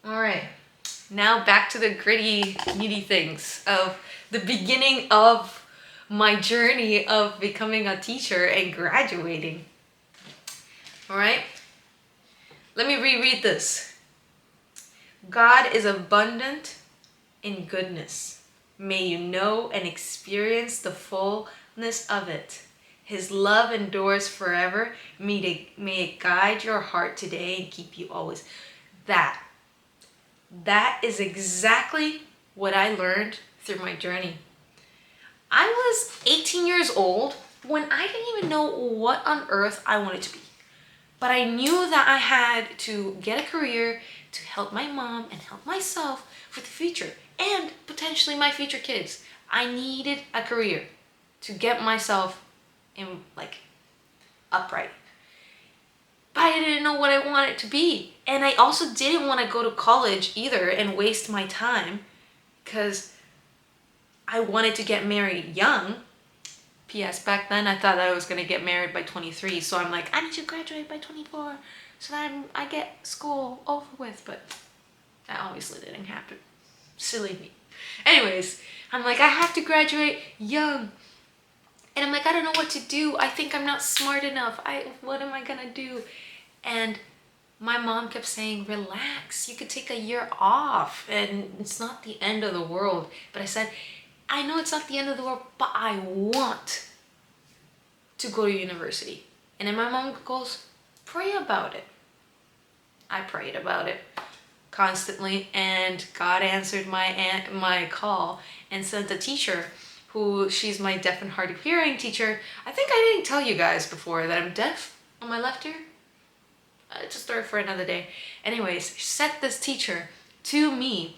All right, now back to the gritty, meaty things of the beginning of my journey of becoming a teacher and graduating. All right, let me reread this. God is abundant in goodness. May you know and experience the fullness of it. His love endures forever. May it guide your heart today and keep you always. That is exactly what I learned through my journey. I was 18 years old when I didn't even know what on earth I wanted to be. But I knew that I had to get a career to help my mom and help myself for the future and potentially my future kids. I needed a career to get myself in upright. But I didn't know what I wanted to be. And I also didn't want to go to college either and waste my time because I wanted to get married young. P.S. Back then I thought I was going to get married by 23. So I'm like, I need to graduate by 24 so that I get school over with. But that obviously didn't happen. Silly me. Anyways, I'm like, I have to graduate young. And I'm like, I don't know what to do. I think I'm not smart enough. What am I going to do? And my mom kept saying, relax, you could take a year off and it's not the end of the world. But I said, I know it's not the end of the world, but I want to go to university. And then my mom goes, pray about it. I prayed about it constantly, and God answered my call and sent a teacher she's my deaf and hard of hearing teacher. I think I didn't tell you guys before that I'm deaf on my left ear. It's a story for another day. Anyways, she sent this teacher to me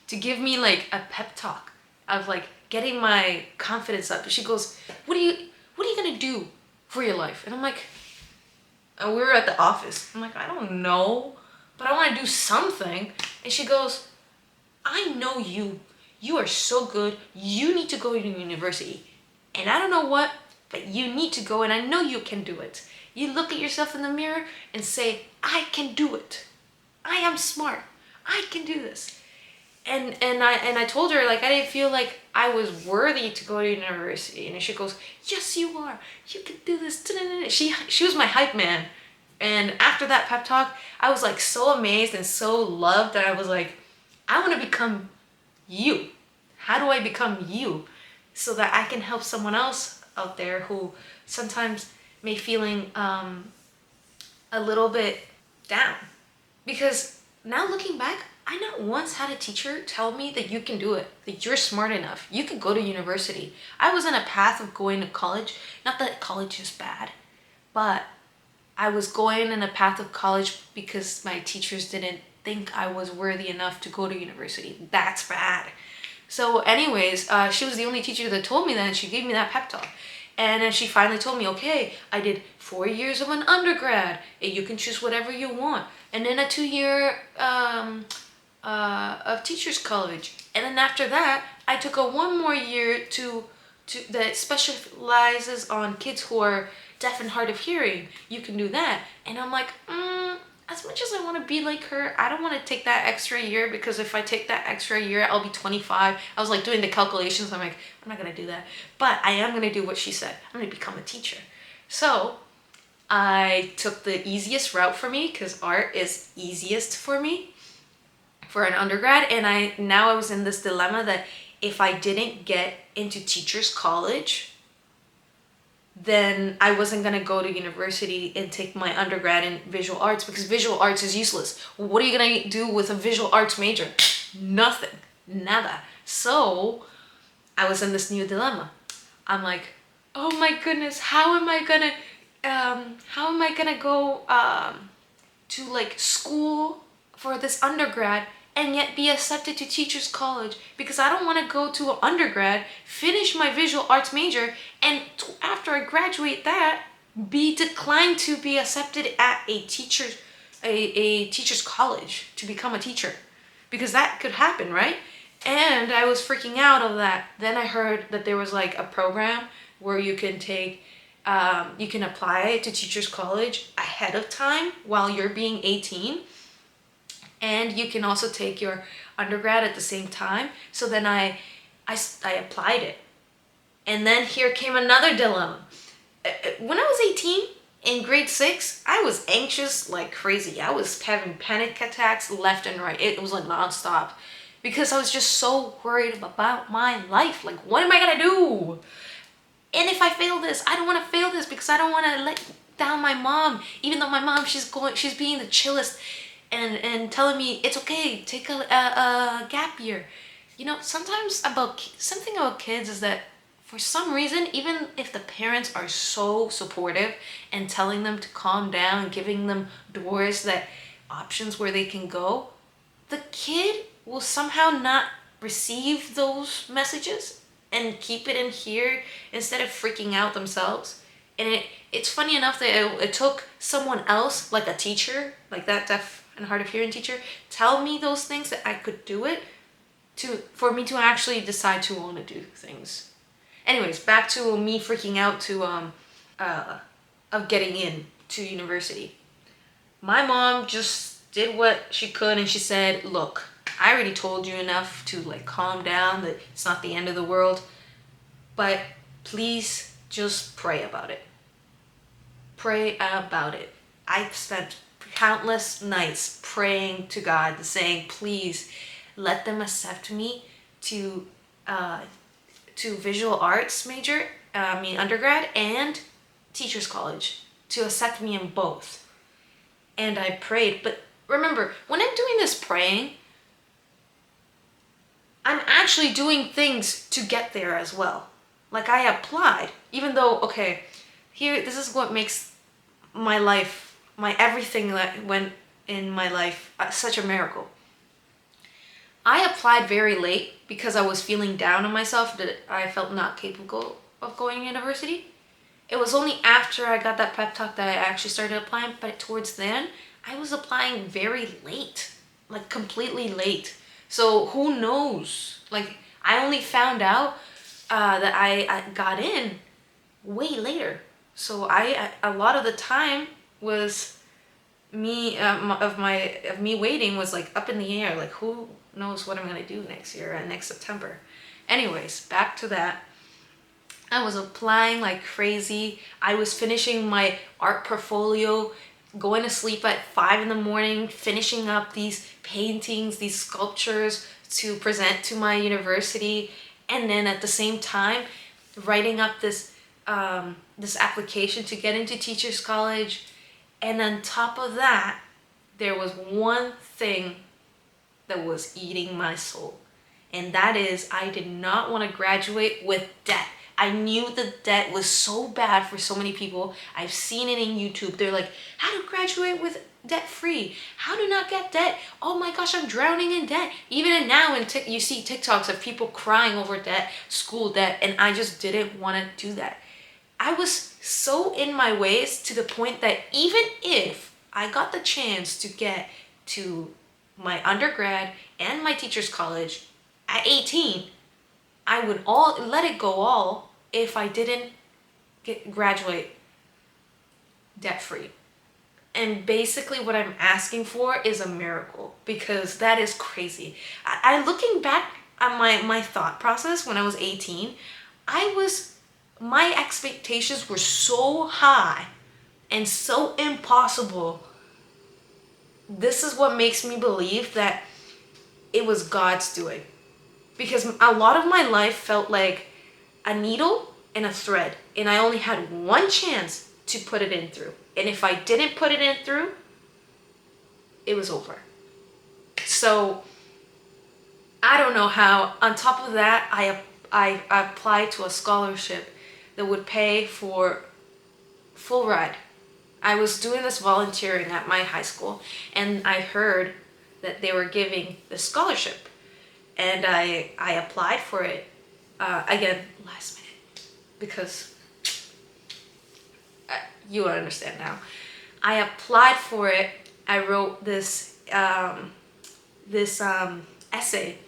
to give me like a pep talk of like getting my confidence up. She goes, what are you gonna do for your life? And I'm like, we were at the office. I'm like, I don't know, but I want to do something. And she goes, I know you. You are so good. You need to go to university. And I don't know what, but you need to go, and I know you can do it. You look at yourself in the mirror and say, I can do it. I am smart. I can do this. And I told her, like, I didn't feel like I was worthy to go to university. And she goes, yes, you are. You can do this. She was my hype man. And after that pep talk, I was like so amazed and so loved that I was like, I want to become you. How do I become you so that I can help someone else out there who sometimes may feeling a little bit down? Because now looking back, I not once had a teacher tell me that you can do it, that you're smart enough, you could go to university. I was in a path of going to college. Not that college is bad, but I was going in a path of college because my teachers didn't think I was worthy enough to go to university. That's bad. So anyways, she was the only teacher that told me that, and she gave me that pep talk. And then she finally told me, okay, I did 4 years of an undergrad, and you can choose whatever you want. And then a 2-year of teacher's college. And then after that, I took a 1 more year that specializes on kids who are deaf and hard of hearing. You can do that. And I'm like, as much as I want to be like her, I don't want to take that extra year, because if I take that extra year, I'll be 25. I was like doing the calculations. I'm like, I'm not going to do that. But I am going to do what she said. I'm going to become a teacher. So I took the easiest route for me, because art is easiest for me for an undergrad. And I was in this dilemma that if I didn't get into teacher's college, then I wasn't going to go to university and take my undergrad in visual arts, because visual arts is useless. What are you going to do with a visual arts major? Nothing. Nada. So I was in this new dilemma. I'm like, oh my goodness, how am I going to go to like school for this undergrad and yet be accepted to teacher's college, because I don't want to go to an undergrad, finish my visual arts major, and after I graduate that, be declined to be accepted at a teacher's college to become a teacher, because that could happen, right? And I was freaking out of that. Then I heard that there was like a program where you can apply to teacher's college ahead of time while you're being 18. and you can also take your undergrad at the same time. So then I applied it. And then here came another dilemma. When I was 18, in grade 6, I was anxious like crazy. I was having panic attacks left and right. It was like nonstop because I was just so worried about my life. Like, what am I gonna do? And if I fail this, I don't want to fail this because I don't want to let down my mom. Even though my mom, she's being the chillest and telling me it's okay, take a gap year. You know, sometimes something about kids is that for some reason, even if the parents are so supportive and telling them to calm down, giving them doors, that options where they can go, the kid will somehow not receive those messages and keep it in here instead of freaking out themselves. And it's funny enough that it took someone else, like a teacher, like that deaf and hard of hearing teacher, tell me those things that I could do it for me to actually decide to want to do things. Anyways, back to me freaking out of getting in to university. My mom just did what she could and she said, look, I already told you enough to like calm down, that it's not the end of the world, but please just pray about it. Pray about it. I've spent countless nights praying to God, saying, please let them accept me to visual arts major, undergrad, and teacher's college, to accept me in both. And I prayed, but remember, when I'm doing this praying, I'm actually doing things to get there as well. Like, I applied, even though, okay, this is what makes my life, my everything that went in my life, such a miracle. I applied very late because I was feeling down on myself, that I felt not capable of going to university. It was only after I got that pep talk that I actually started applying, but towards then, I was applying very late, like completely late. So who knows? Like, I only found out that I got in way later. So a lot of the time was me of me waiting was like up in the air. Like, who knows what I'm gonna do next year and next September. Anyways, back to that. I was applying like crazy. I was finishing my art portfolio, going to sleep at 5 in the morning, finishing up these paintings, these sculptures to present to my university, and then at the same time writing up this application to get into teachers college. And on top of that, there was one thing that was eating my soul, and that is I did not want to graduate with debt. I knew the debt was so bad for so many people. I've seen it in YouTube. They're like, how to graduate with debt free, how to not get debt. Oh my gosh, I'm drowning in debt. Even now you see TikToks of people crying over debt, school debt, and I just didn't want to do that. I was so in my ways to the point that even if I got the chance to get to my undergrad and my teacher's college at 18, I would let it go all if I didn't graduate debt free. And basically what I'm asking for is a miracle, because that is crazy. I looking back at my thought process when I was 18, my expectations were so high and so impossible. This is what makes me believe that it was God's doing. Because a lot of my life felt like a needle and a thread, and I only had one chance to put it in through. And if I didn't put it in through, it was over. So I don't know how. On top of that, I applied to a scholarship that would pay for full ride. I was doing this volunteering at my high school, and I heard that they were giving the scholarship, and I applied for it again last minute, because you understand now. I applied for it. I wrote this essay,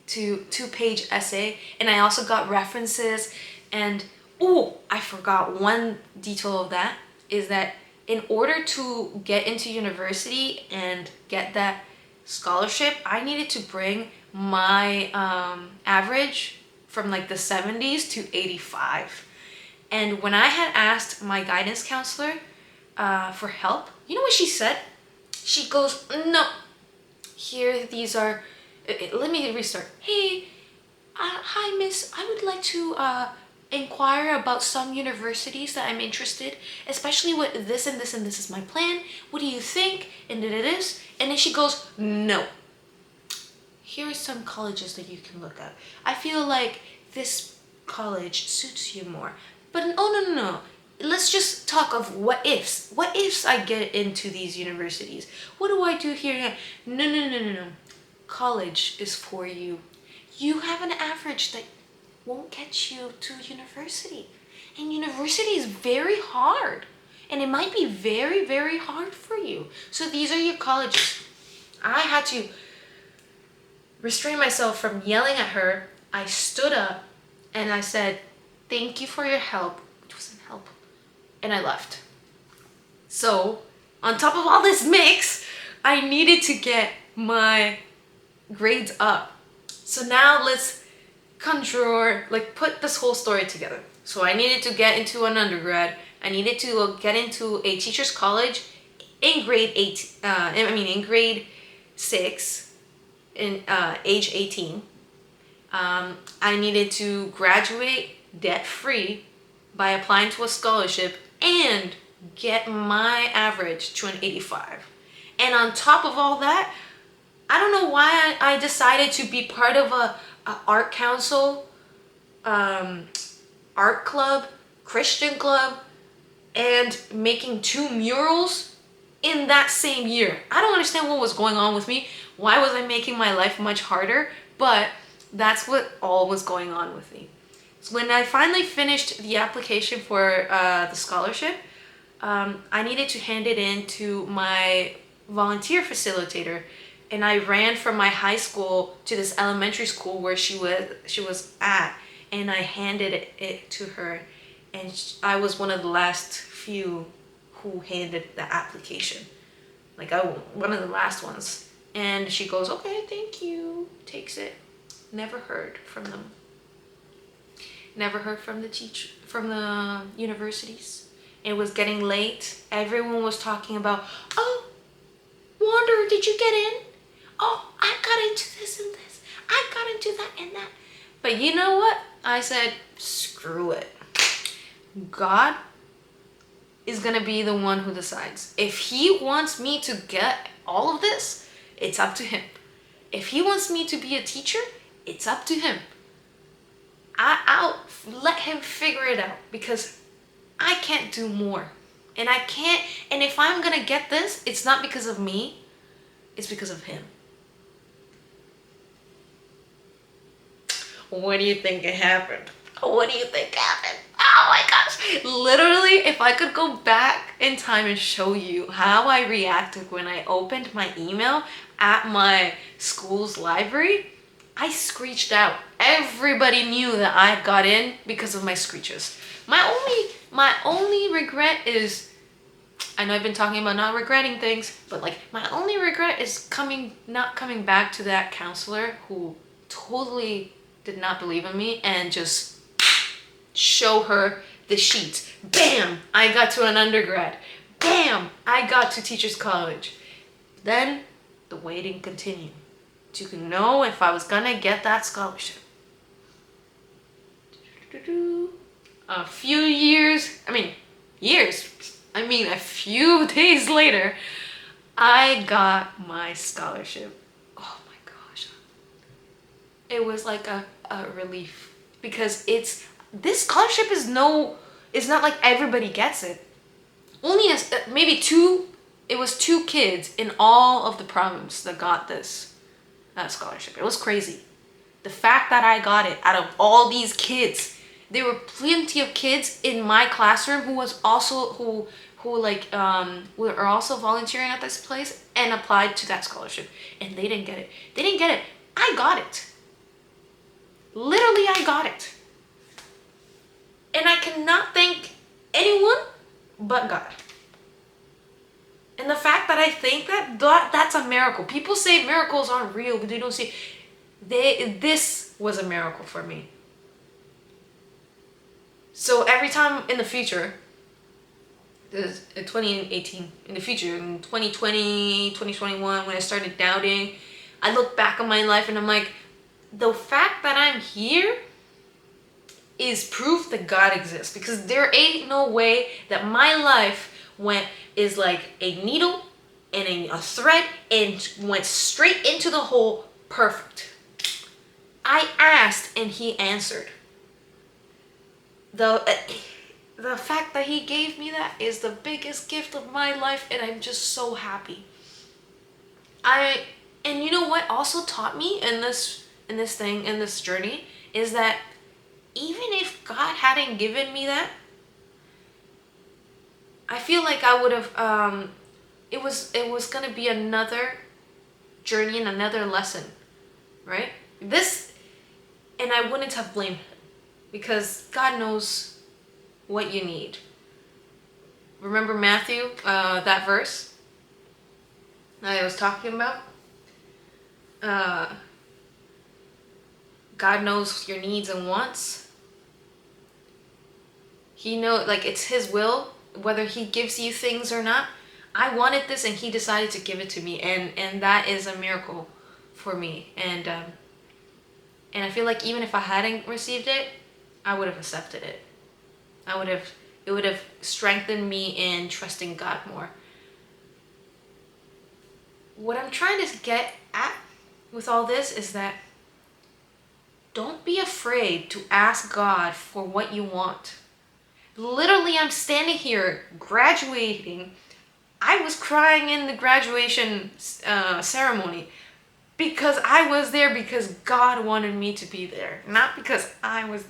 two-page essay, and I also got references. And I forgot one detail of that, is that in order to get into university and get that scholarship, I needed to bring my average from like the 70s to 85. And when I had asked my guidance counselor for help, you know what she said? She goes, no, here, these are, let me restart. Hey, hi, miss, I would like to inquire about some universities that I'm interested, especially with this and this and this is my plan. What do you think? And it is. And then she goes, no. Here are some colleges that you can look at. I feel like this college suits you more. But oh, no. Let's just talk of what ifs. What ifs I get into these universities? What do I do here? No. College is for you. You have an average that won't get you to university. And university is very hard. And it might be very, very hard for you. So these are your colleges. I had to restrain myself from yelling at her. I stood up and I said, thank you for your help. Which wasn't help. And I left. So, on top of all this mix, I needed to get my grades up. So now let's put this whole story together. So I needed to get into an undergrad. I needed to get into a teacher's college in grade 6, in age 18. I needed to graduate debt-free by applying to a scholarship and get my average to an 85. And on top of all that, I don't know why I decided to be part of a art council, art club, Christian club, and making 2 murals in that same year. I don't understand what was going on with me. Why was I making my life much harder? But that's what all was going on with me. So when I finally finished the application for the scholarship, I needed to hand it in to my volunteer facilitator. And I ran from my high school to this elementary school where she was at, and I handed it to her. And I was one of the last few who handed the application. One of the last ones. And she goes, okay, thank you. Takes it. Never heard from them. Never heard from the universities. It was getting late. Everyone was talking about, oh, Wander, did you get in? Oh, I got into this and this. I got into that and that. But you know what? I said, screw it. God is going to be the one who decides. If he wants me to get all of this, it's up to him. If he wants me to be a teacher, it's up to him. I'll let him figure it out because I can't do more. And if I'm going to get this, it's not because of me. It's because of him. What do you think happened? What do you think happened? Oh my gosh. Literally, if I could go back in time and show you how I reacted when I opened my email at my school's library, I screeched out. Everybody knew that I got in because of my screeches. My only regret is, I know I've been talking about not regretting things, but my only regret is not coming back to that counselor who totally did not believe in me and just show her the sheets. Bam! I got to an undergrad. Bam! I got to teacher's college. Then the waiting continued to know if I was gonna get that scholarship. A few days later, I got my scholarship. Oh my gosh. It was like a relief because this scholarship is not like everybody gets it. Only it was 2 kids in all of the province that got this scholarship. It was crazy. The fact that I got it out of all these kids, there were plenty of kids in my classroom who were also volunteering at this place and applied to that scholarship, and they didn't get it. I got it. Literally, I got it. And I cannot thank anyone but God. And the fact that I think that's a miracle. People say miracles aren't real, but they don't see. This was a miracle for me. So every time in the future, in 2018, in the future, in 2020, 2021, when I started doubting, I look back on my life and I'm like, the fact that I'm here is proof that God exists, because there ain't no way that my life is like a needle and a thread and went straight into the hole perfect. I asked and he answered. The fact that he gave me that is the biggest gift of my life, and I'm just so happy. And you know what also taught me in this journey is that even if God hadn't given me that, I feel like I would have it was going to be another journey and another lesson, right? And I wouldn't have blamed him, because God knows what you need. Remember Matthew, that verse I was talking about? God knows your needs and wants. He knows, like, it's his will, whether he gives you things or not. I wanted this and he decided to give it to me, and that is a miracle for me. And I feel like even if I hadn't received it, I would have accepted it. It would have strengthened me in trusting God more. What I'm trying to get at with all this is that don't be afraid to ask God for what you want. Literally, I'm standing here graduating. I was crying in the graduation ceremony because I was there because God wanted me to be there, not because I was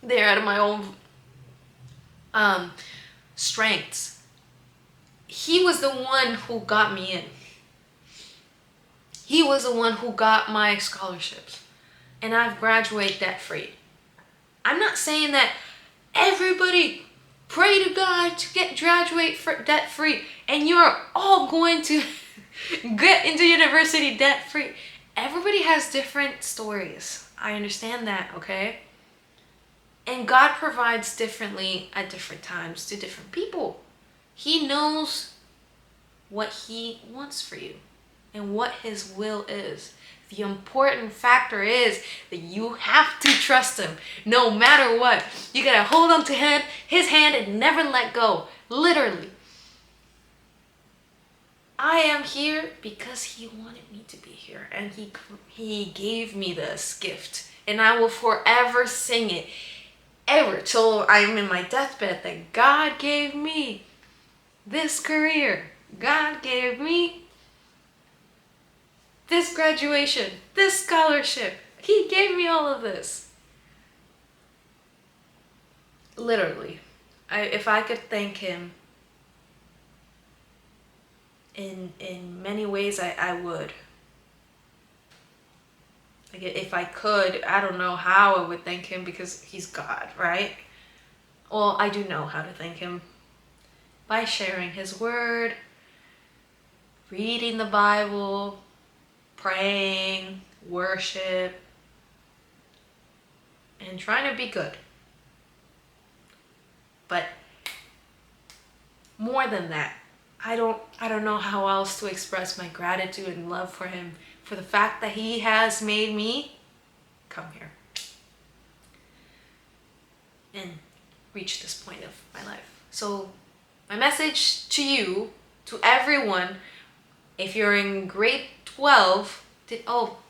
there out of my own strengths. He was the one who got me in. He was the one who got my scholarships, and I've graduated debt free. I'm not saying that everybody pray to God to graduate debt free and you're all going to get into university debt free. Everybody has different stories. I understand that, okay? And God provides differently at different times to different people. He knows what he wants for you and what his will is. The important factor is that you have to trust him no matter what. You gotta hold on to his hand and never let go. Literally. I am here because he wanted me to be here, and he gave me this gift, and I will forever sing it ever till I'm in my deathbed, that God gave me this career. God gave me this graduation, this scholarship. He gave me all of this. Literally. If I could thank him in many ways, I would. Like, if I could, I don't know how I would thank him, because he's God, right? Well, I do know how to thank him. By sharing his word, reading the Bible, praying, worship, and trying to be good. But more than that, I don't know how else to express my gratitude and love for him, for the fact that he has made me come here and reach this point of my life. So my message to you, to everyone, if you're in grade 12,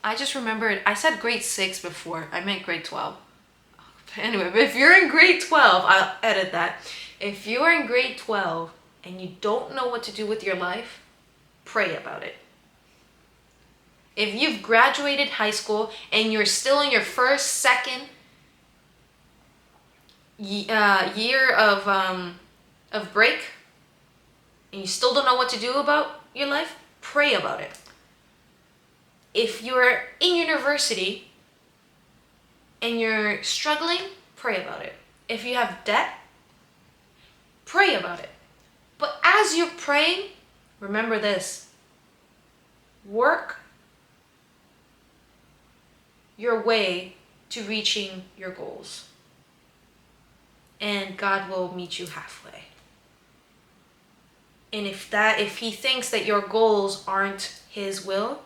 I just remembered, I said grade 6 before, I meant grade 12. Anyway, but if you're in grade 12, I'll edit that. If you're in grade 12 and you don't know what to do with your life, pray about it. If you've graduated high school and you're still in your first, second year of break, and you still don't know what to do about your life, pray about it. If you're in university and you're struggling, pray about it. If you have debt, pray about it. But as you're praying, remember this: work your way to reaching your goals, and God will meet you halfway. And if he thinks that your goals aren't his will,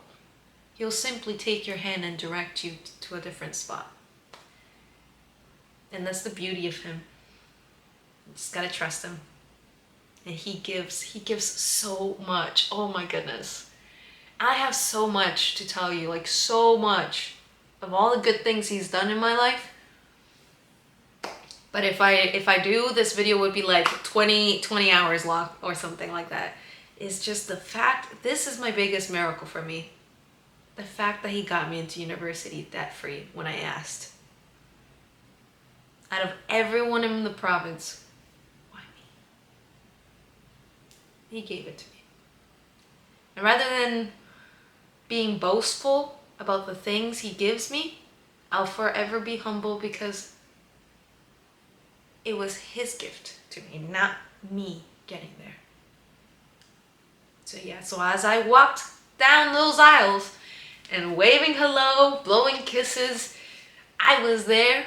he'll simply take your hand and direct you to a different spot. And that's the beauty of him. You just gotta trust him. And he gives so much. Oh my goodness. I have so much to tell you, like so much of all the good things he's done in my life. But if I do, this video would be like 20 hours long or something like that. It's just the fact, this is my biggest miracle for me. The fact that he got me into university debt free when I asked. Out of everyone in the province, why me? He gave it to me. And rather than being boastful about the things he gives me, I'll forever be humble because it was his gift to me, not me getting there. So yeah, so as I walked down those aisles and waving hello, blowing kisses, I was there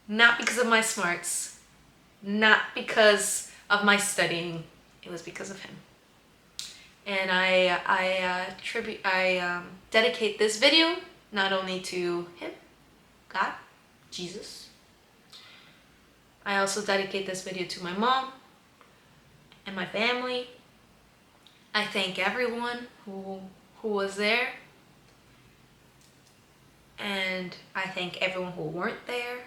not because of my smarts, not because of my studying, it was because of him. And I dedicate this video not only to him, God, Jesus. I also dedicate this video to my mom and my family. I thank everyone who was there. And I thank everyone who weren't there.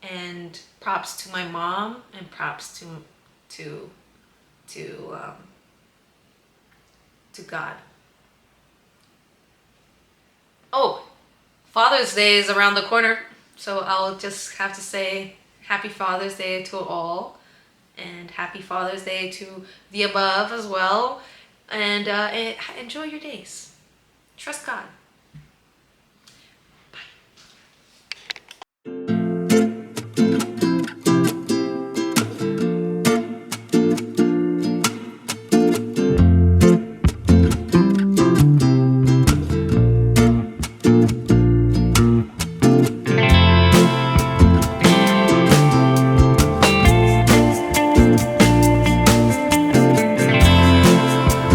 And props to my mom and props to God. Oh, Father's Day is around the corner. So I'll just have to say Happy Father's Day to all, and Happy Father's Day to the above as well, and enjoy your days. Trust God.